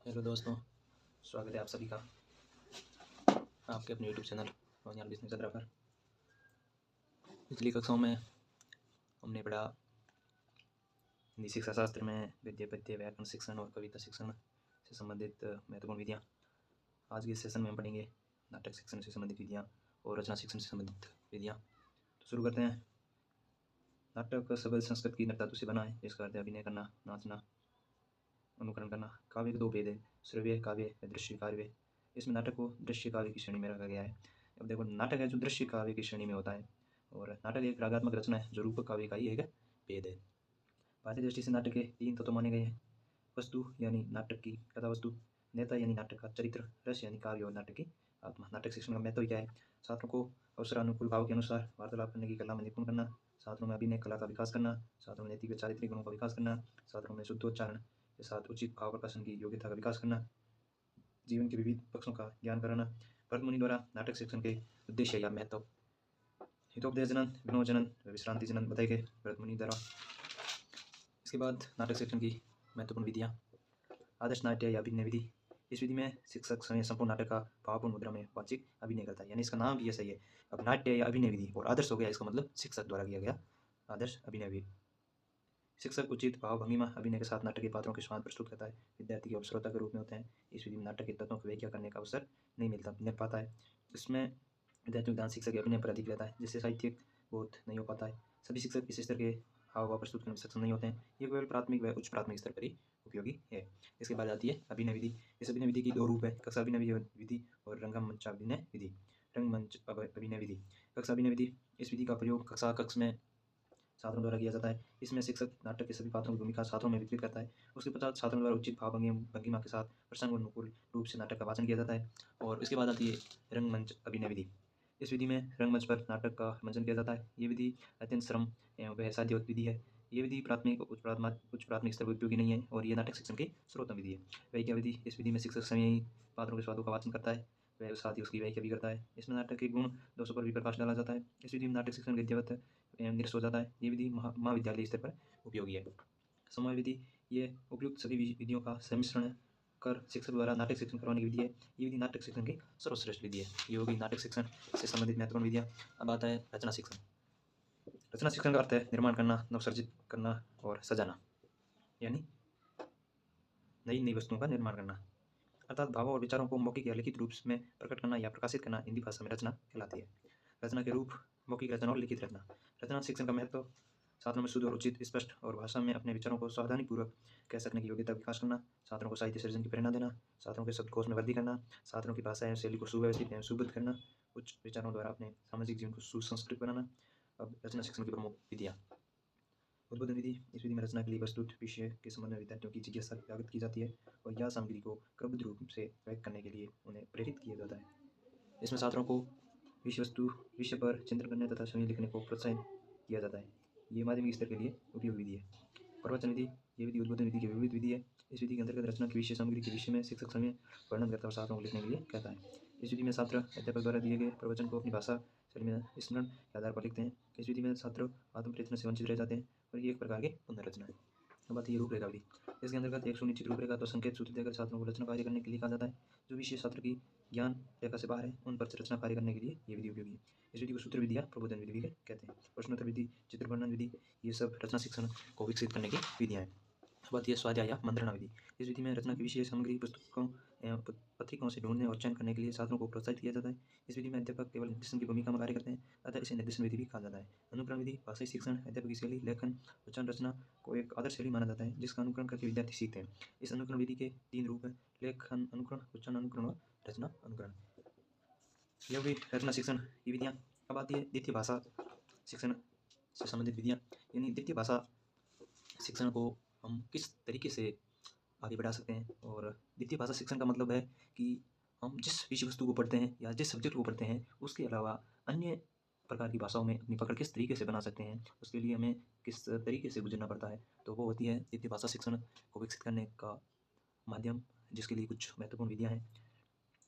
Hello दोस्तों, स्वागत है आप सभी का आपके अपने यूट्यूब चैनल रोनियाल बिजनेस चंद्रा पर। पिछली कक्षाओं में हमने पढ़ा हिंदी शिक्षा शास्त्र में गद्य पद्य व्याकरण शिक्षण और कविता शिक्षण से संबंधित महत्वपूर्ण विधियाँ। आज के सेशन में हम पढ़ेंगे नाटक शिक्षण से संबंधित विधियाँ और रचना शिक्षण से संबंधित विधियाँ। तो शुरू करते हैं। नाटक शब्द संस्कृत की नृत्य धातु से बना है, जिसका अर्थ है अभिनय करना, नाचना, अनुकरण करना। काव्य के दो भेद है, श्रव्य काव्य या दृश्य काव्य। इसमें नाटक को दृश्य काव्य की श्रेणी में रखा गया है। अब देखो, नाटक है जो दृश्य काव्य की श्रेणी में होता है और नाटक एक रागात्मक रचना है जो रूपक काव्य का ही एक भेद है। भारतीय दृष्टि से नाटक के तीन तत्व माने गए हैं: वस्तु यानी नाटक की कथा वस्तु, नेता यानी नाटक का चरित्र, रस यानी काव्य और नाटक की आत्मा। नाटक शिक्षण का महत्व क्या है? छात्रों को अवसरानुकूल भाव के अनुसार वार्तालाप करने की कला में निपुण करना, छात्रों में अभिनय कला का विकास करना, छात्रों में नैतिक व चारित्रिक गुणों का विकास करना, छात्रों में शुद्धोच्चारण के साथ उचित भाव प्रकाशन की योग्यता का विकास करना, जीवन के विविध पक्षों का ज्ञान कराना। भरत मुनि द्वारा नाटक शिक्षण के उद्देश्य या महत्व: हितोपदेश जनन, विनोद जनन व विश्रांति जनन बताए गए भरत मुनि द्वारा। इसके बाद नाटक शिक्षण की महत्वपूर्ण विधियाँ। आदर्श नाट्य या अभिनय विधि। इस विधि में शिक्षक स्वयं संपूर्ण नाटक का भावपूर्ण मुद्रा में वाचिक अभिनय करता है, यानी इसका नाम भी ऐसा ही है। अब नाट्य या अभिनय विधि और आदर्श हो गया, इसका मतलब शिक्षक द्वारा किया गया आदर्श अभिनय विधि। शिक्षक उचित भाव भंगिमा अभिनय के साथ नाटक के पात्रों के स्वाद प्रस्तुत करता है। विद्यार्थी के अवसरोता के रूप में होते हैं। इस विधि में नाटक के तत्वों की व्याख्या करने का अवसर नहीं मिल पाता है। इसमें विद्यार्थियों का ध्यान शिक्षक के अभिनय पर अधिक रहता है, जिससे साहित्यिक बोध नहीं हो पाता है। सभी शिक्षक इस स्तर के हाव भाव प्रस्तुत करने में सक्षम नहीं होते हैं। ये केवल प्राथमिक व उच्च प्राथमिक स्तर पर ही उपयोगी है। इसके बाद आती है अभिनय विधि। इस अभिनय विधि की दो रूप है: कक्षा अभिनय विधि और रंगमंच अभिनय विधि। रंगमंच अभिनय विधि। कक्षा अभिनय विधि। इस विधि का प्रयोग कक्षा कक्ष में छात्रों द्वारा किया जाता है। इसमें शिक्षक नाटक के सभी पात्रों की भूमिका छात्रों में वितरित करता है। उसके पश्चात छात्रों द्वारा उचित भाव भंगिमा के साथ प्रसंगानुकूल रूप से नाटक का वाचन किया जाता है। और इसके बाद आती है रंगमंच अभिनय विधि। इस विधि में रंगमंच पर नाटक का मंचन किया जाता है। ये विधि अत्यंत श्रम एवं वह साध्य विधि है। ये विधि प्राथमिक उच्च प्राथमिक स्तर पर उपयोगी नहीं है और ये नाटक शिक्षण की सर्वोत्तम विधि है। वैज्ञा विधि। इस विधि में शिक्षक स्वयं ही पात्रों के स्वादों का वाचन करता है, वह साथ ही उसकी व्याख्या भी करता है। इसमें नाटक के गुण दोषों पर भी प्रकाश डाला जाता है। इस विधि में नाटक शिक्षण गद्यवत एवं निरस्त हो जाता है। ये विधि महाविद्यालय स्तर पर उपयोगी है। समवाय विधि। ये उपयुक्त सभी विधियों का सम्मिश्रण कर शिक्षक द्वारा नाटक शिक्षण करवाने की विधि है। ये विधि नाटक शिक्षण की सर्वश्रेष्ठ विधि है। ये होगी नाटक शिक्षण से संबंधित महत्वपूर्ण विधियाँ। अब आता है रचना शिक्षण। रचना शिक्षण का अर्थ है निर्माण करना, नवसर्जित करना और सजाना, यानी नई नई वस्तुओं का निर्माण करना, अर्थात भावों और विचारों को मौखिक या लिखित रूप में प्रकट करना या प्रकाशित करना हिंदी भाषा में रचना कहलाती है। रचना के रूप: मौखिक रचना और लिखित रचना। रचना शिक्षण का महत्व: छात्रों में शुद्ध और उचित, स्पष्ट और भाषा में अपने विचारों को सावधानीपूर्वक कह सकने की योग्यता विकास करना, छात्रों को साहित्य सृजन की प्रेरणा देना, छात्रों के शब्दकोश में वृद्धि करना, छात्रों की भाषा एवं शैली को सुव्यवस्थित एवं सुबद्ध करना, उच्च विचारों द्वारा अपने सामाजिक जीवन को सुसंस्कृत बनाना। अब रचना शिक्षण की प्रमुख विधियाँ। उद्बोधन विधि। इस विधि में रचना के लिए प्रस्तुत विषय के संबंध में विद्यार्थियों की जिज्ञासा जागृत की जाती है और यह सामग्री को क्रमबद्ध रूप से व्यक्त करने के लिए उन्हें प्रेरित किया जाता है। इसमें छात्रों को विषय पर चिंतन करने तथा स्वयं लिखने को प्रोत्साहित किया जाता है। ये माध्यमिक स्तर के लिए उपयोगी विधि है। प्रवचन विधि। ये विधि उद्बोधन विधि की विविध विधि है। इस विधि के अंतर्गत रचना की विषय सामग्री के विषय में शिक्षक स्वयं वर्णन करता है और छात्रों को लिखने के लिए कहता है। इस विधि में छात्र अध्यापक द्वारा दिए गए प्रवचन को अपनी भाषा शैली में स्मरण के आधार पर लिखते हैं। इस विधि में छात्र आत्मप्रयत्न से वंचित रह जाते हैं और ये एक प्रकार की पुनर्रचना है। अब आती है रूपरेखा विधि। इसके अंतर्गत एक सुनिश्चित रूपरेखा तो संकेत सूत्र देकर छात्रों को रचना कार्य करने के लिए कहा जाता है। जो विषय छात्र की ज्ञान रेखा से बाहर है, उन पर रचना कार्य करने के लिए ये विधि उपयोगी है। इस विधि को सूत्र विधि या प्रबोधन विधि भी कहते हैं। प्रश्नोत्तर विधि, चित्र वर्णन विधि, ये सब रचना शिक्षण को विकसित करने की विधियाँ हैं। अब आती है स्वाध्याय या मंत्रणा विधि। इस विधि में रचना की विषय सामग्री पुस्तकों एवं पत्रिकाओं से ढूंढने और चयन करने के लिए छात्रों को प्रोत्साहित किया जाता है। इस विधि में अध्यापक केवल निर्देशन की भूमिका में कार्य करते हैं, अतः इसे निर्देशन विधि भी कहा जाता है। अनुकरण विधि। भाषाई शिक्षण अध्यापक की शैली, लेखन, उच्चारण, रचना को एक आदर्श शैली माना जाता है, जिसका अनुकरण करके विद्यार्थी सीखते हैं। इस अनुकरण विधि के तीन रूप हैं: लेखन अनुकरण, उच्चारण अनुकरण और रचना अनुकरण। यह भी रचना शिक्षण की विधियाँ। अब आती है द्वितीय भाषा शिक्षण से संबंधित विधियाँ, यानी द्वितीय भाषा शिक्षण को हम किस तरीके से आगे बढ़ा सकते हैं। और द्वितीय भाषा शिक्षण का मतलब है कि हम जिस विषय वस्तु को पढ़ते हैं या जिस सब्जेक्ट को पढ़ते हैं, उसके अलावा अन्य प्रकार की भाषाओं में अपनी पकड़ किस तरीके से बना सकते हैं, उसके लिए हमें किस तरीके से गुजरना पड़ता है, तो वो होती है द्वितीय भाषा शिक्षण को विकसित करने का माध्यम, जिसके लिए कुछ महत्वपूर्ण विधियाँ हैं।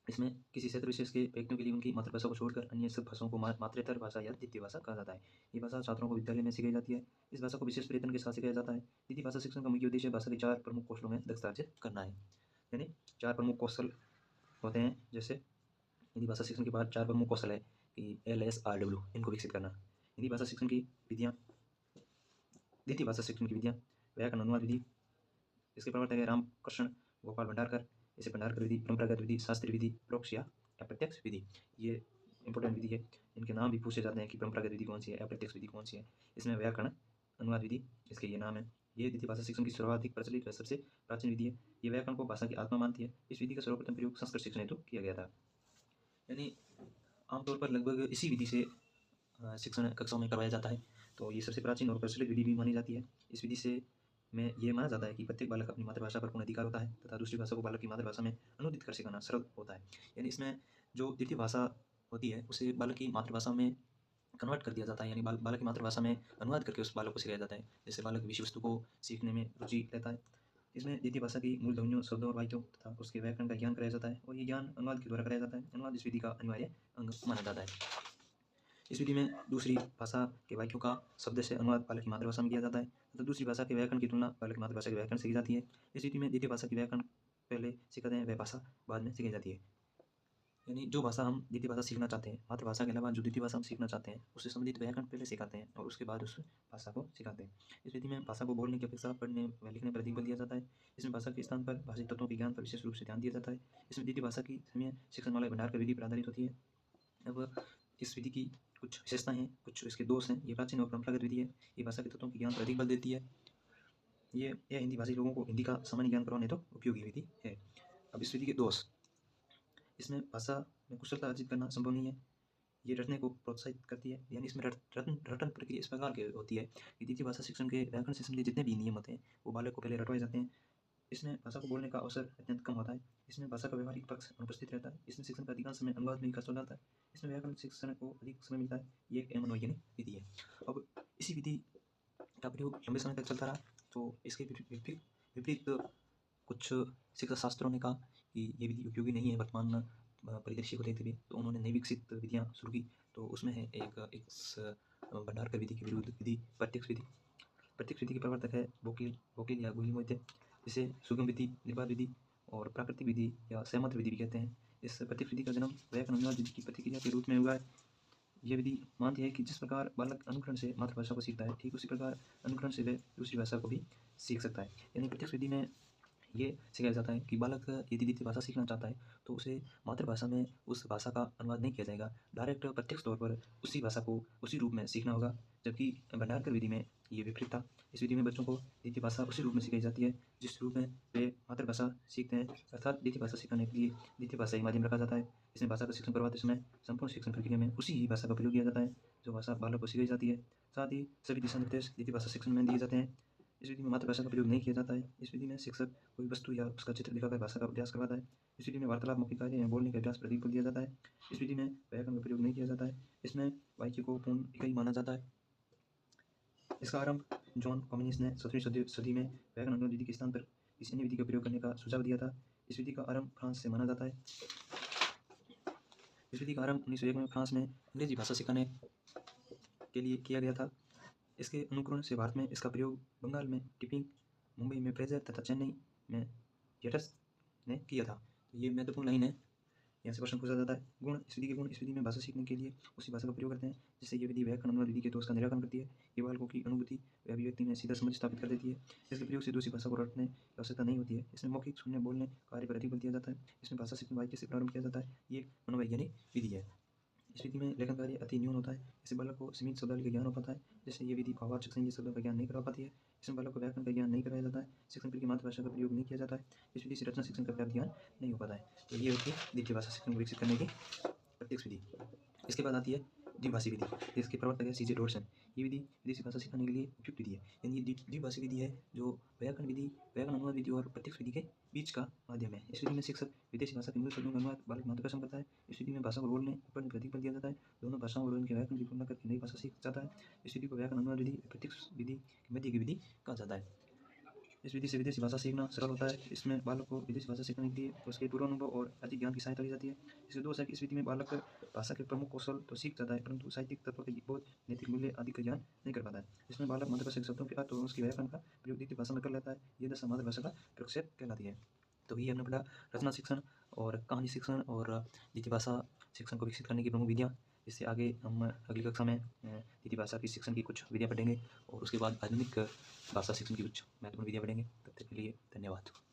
इसमें किसी क्षेत्र विशेष के व्यक्तियों के लिए उनकी मातृभाषा को छोड़कर अन्य सब भाषाओं को मातृतर भाषा या द्वितीय भाषा कहा जाता है। ये भाषा छात्रों को विद्यालय में सिखाई जाती है। इस भाषा को विशेष प्रयत्न के साथ सिखाया जाता है। द्वितीय भाषा शिक्षण का मुख्य उद्देश्य भाषा के चार प्रमुख कौशलों में दक्षता अर्जित करना है। यानी 4 प्रमुख कौशल होते हैं। जैसे हिंदी भाषा शिक्षण के बाद 4 प्रमुख कौशल है कि LSRW, इनको विकसित करना। हिंदी भाषा शिक्षण की विधियाँ, द्वितीय भाषा शिक्षण की विधियाँ, व्याकरण अनुवाद विधि। इसके प्रवर्तक है रामकृष्ण गोपाल भंडारकर। इसे भंडारकर विधि, परंपरागत विधि, शास्त्रीय विधि, परोक्ष या अप्रत्यक्ष विधि, ये इंपॉर्टेंट विधि है। इनके नाम भी पूछे जाते हैं कि परंपरागत विधि कौन सी है, अप्रत्यक्ष विधि कौन सी है। इसमें व्याकरण अनुवाद विधि, इसके ये नाम है। ये द्वितीय भाषा शिक्षण की सर्वाधिक प्रचलित व सबसे प्राचीन विधि है। ये व्याकरण को भाषा की आत्मा मानती है। इस विधि का सर्वप्रथम प्रयोग संस्कृत शिक्षण हेतु किया गया था। यानी आमतौर पर लगभग इसी विधि से शिक्षण कक्षाओं में करवाया जाता है। तो ये सबसे प्राचीन और प्रचलित विधि भी मानी जाती है। इस विधि से में ये माना जाता है कि प्रत्येक बालक अपनी मातृभाषा पर पूर्ण अधिकार होता है तथा दूसरी भाषा को बालक की मातृभाषा में अनुदित कर सिखाना सरल होता है। यानी इसमें जो द्वितीय भाषा होती है उसे बालक की मातृभाषा में कन्वर्ट कर दिया जाता है, यानी बालक की मातृभाषा में अनुवाद करके उस बालक को सिखाया जाता है। जैसे बालक विषय वस्तु को सीखने में रुचि लेता है। इसमें द्वितीय भाषा की मूल ध्वनियों, शब्दों और वाक्यों तथा उसके व्याकरण का ज्ञान कराया जाता है और ये ज्ञान अनुवाद के द्वारा कराया जाता है। अनुवाद इस विधि का अनिवार्य अंग माना जाता है। इस विधि में दूसरी भाषा के वाक्यों का शब्द से अनुवाद बालक की मातृभाषा में किया जाता है तथा दूसरी भाषा के व्याकरण की तुलना बालक की मातृभाषा के व्याकरण से की जाती है। इस विधि में द्वितीय भाषा की व्याकरण पहले सिखाते हैं, वह भाषा बाद में सिखाई जाती है। यानी जो भाषा हम द्वितीय भाषा सीखना चाहते हैं, मातृभाषा के अलावा जो द्वितीय भाषा हम सीखना चाहते हैं, उससे संबंधित व्याकरण पहले सिखाते हैं और उसके बाद उस भाषा को सिखाते हैं। इस विधि में भाषा को बोलने की अपेक्षा पढ़ने व लिखने पर अधिक बल दिया जाता है। इसमें भाषा के स्थान पर भाषिक तत्वों के ज्ञान पर विशेष रूप से ध्यान दिया जाता है। इसमें द्वितीय भाषा की समय शिक्षण वाले भंडार विधि पर आधारित होती है। अब इस विधि की कुछ विशेषताएं हैं, कुछ इसके दोष हैं। ये प्राचीन और परंपरागत विधि है। ये भाषा के तत्वों के ज्ञान पर अधिक बल देती है। यह हिंदी भाषी लोगों को हिंदी का सामान्य ज्ञान करवाने तो उपयोगी विधि है। अब इस विधि के दोष, इसमें भाषा में कुशलता अर्जित करना संभव नहीं है। ये रटने को प्रोत्साहित करती है, यानी इसमें रटन प्रक्रिया इस प्रकार की होती है कि द्वितीय भाषा शिक्षण के व्याकरण से संबंधित जितने भी नियम होते हैं वो बालक को पहले रटवाए जाते हैं। इसमें भाषा को बोलने का अवसर अत्यंत कम होता है। इसमें भाषा का व्यवहारिक पक्ष अनुपस्थित रहता है। इसमें शिक्षण का अधिकांश समय अनुवाद में ही खर्च हो जाता है। इसमें व्याकरण शिक्षण को अधिक समय मिलता है। ये एक अनवैज्ञानिक विधि है। अब इसी विधि का प्रयोग लंबे समय तक चलता रहा तो इसके विपरीत कुछ शिक्षा शास्त्रों ने कहा कि ये विधि उपयोगी नहीं है वर्तमान परिदृश्य को देखते हुए, तो उन्होंने नई विकसित विधियाँ शुरू की। तो उसमें है एक भंडारकर विधि के विरुद्ध विधि प्रत्यक्ष विधि। प्रत्यक्ष विधि के प्रवर्तक है वकील या गुलिमोइत्य, जिसे सुगम विधि, निर्बाध विधि और प्राकृतिक विधि या सहमत विधि भी कहते हैं। इस प्रत्यक्ष विधि का जन्म व्याकरण अनुवाद विधि की प्रतिक्रिया के रूप में हुआ है। यह विधि मानती है कि जिस प्रकार बालक अनुकरण से मातृभाषा को सीखता है, ठीक उसी प्रकार अनुकरण से वह दूसरी भाषा को भी सीख सकता है। यानी प्रत्यक्ष विधि में ये सिखाया जाता है कि बालक यदि द्वितीय भाषा सीखना चाहता है तो उसे मातृभाषा में उस भाषा का अनुवाद नहीं किया जाएगा, डायरेक्ट प्रत्यक्ष तौर पर उसी भाषा को उसी रूप में सीखना होगा। जबकि भंडारकर विधि में ये विपरीत था। इस विधि में बच्चों को द्वितीय भाषा उसी रूप में सिखाई जाती है जिस रूप में वे मातृभाषा सीखते हैं, अर्थात द्वितीय भाषा सिखाने के लिए द्वितीय भाषा ही माध्यम रखा जाता है। इसमें भाषा का शिक्षण करवाते समय संपूर्ण शिक्षण प्रक्रिया में उसी ही भाषा का प्रयोग किया जाता है जो भाषा बालक को सिखाई जाती है। साथ ही सभी दिशा निर्देश द्वितीय भाषा शिक्षण में दिए जाते हैं। इस विधि में मातृभाषा का प्रयोग नहीं किया जाता है। इस विधि में शिक्षक कोई वस्तु या उसका चित्र दिखाकर भाषा का अभ्यास करवाता है। इस विधि में वार्तालाप, मौखिक कार्य या बोलने के अभ्यास पर अधिक बल दिया जाता है। इस विधि में व्याकरण का प्रयोग नहीं किया जाता है। इसमें वाक्य को पूर्ण इकाई माना जाता है। इसका आरंभ जॉन कॉमिनिस ने 17वीं सदी में व्याकरण अनुवाद विधि के स्थान पर इस अन्य विधि का प्रयोग करने का सुझाव दिया था। इस विधि का आरंभ फ्रांस से माना जाता है। इस विधि का आरंभ 1901 में फ्रांस में अंग्रेजी भाषा सिखाने के लिए किया गया था। इसके अनुकरण से भारत में इसका प्रयोग बंगाल में टिपिंग, मुंबई में फ्रेजर तथा चेन्नई में जेटस ने किया था। तो ये महत्वपूर्ण लाइन है, यहाँ से प्रश्न पूछा जाता है। गुण, इस विधि के गुण, इस विधि में भाषा सीखने के लिए उसी भाषा का प्रयोग करते हैं जिससे ये विधि व्याकरण अनुवाद विधि के दोष का निराकरण करती है। ये बालकों की अनुभूति व अभिव्यक्ति में सीधा समझ स्थापित कर देती है। इसके प्रयोग से दूसरी भाषा को रटने की आवश्यकता नहीं होती है। इसमें मौखिक, सुनने, बोलने कार्य पर अधिक बल दिया जाता है। इसमें भाषा सीखने वाक्य से प्रारंभ किया जाता है। ये एक मनोवैज्ञानिक विधि है। इस विधि में लेखन कार्य अति न्यून होता है। इससे बालक को सीमित शब्दावली का ज्ञान हो पाता है, जैसे ये विधि भावार्थक संज्ञा शब्दों का ज्ञान नहीं करा पाती है। इसमें बालक को व्याकरण का ज्ञान नहीं कराया जाता है। शिक्षण की मातृभाषा का प्रयोग नहीं किया जाता है। इस विधि से रचना शिक्षण का पर्याप्त ज्ञान नहीं हो पाता है। तो ये होती है द्वितीय भाषा शिक्षण को विकसित करने की प्रत्यक्ष विधि। इसके बाद आती है द्विभाषी विधि। इसके प्रवर्तक है CJ डॉल्सन। ये विधि विदेशी भाषा सिखाने के लिए उपयुक्त विधि है। यानी ये द्विभाषी विधि है जो व्याकरण विधि, व्याकरण अनुवाद विधि और प्रत्यक्ष विधि के बीच का माध्यम है। इस विधि में शिक्षक विदेशी भाषा के मूल शब्दों का अनुवाद बालक मातृभाषा में करता है। इस विधि में भाषा को बोलने पर अधिक बल दिया जाता है। दोनों भाषाओं और उनके व्याकरण की तुलना करके नई भाषा सीख जाता है। इस विधि को व्याकरण अनुवाद विधि, प्रत्यक्ष विधि के मध्य की विधि कहा जाता है। इस विधि से विदेशी भाषा सीखना सरल होता है। इसमें बालक को विदेशी भाषा सीखने के लिए उसके पूर्वानुभव और अधिक ज्ञान की सहायता ली जाती है। इसके दोष है कि इस विधि में बालक भाषा के प्रमुख कौशल तो सीख जाता है परंतु साहित्यिक तत्व के बोध, नैतिक मूल्य आदि का ज्ञान नहीं कर पाता है। इसमें बालक मातृभाषा के शब्दों के अर्थ और उसकी व्याकरण का प्रयोग द्वितीय भाषा में कर लेता है। यह दशा मातृभाषा का प्रक्षेप कहलाती है। तो ये हमने पढ़ा रचना शिक्षण और कहानी शिक्षण और द्वितीय भाषा शिक्षण को विकसित करने की प्रमुख विधियाँ। इससे आगे हम अगली कक्षा में द्वितीय भाषा की शिक्षण की कुछ विधियाँ पढ़ेंगे और उसके बाद आधुनिक भाषा शिक्षण की कुछ महत्वपूर्ण विधियाँ पढ़ेंगे। तब तक के लिए धन्यवाद।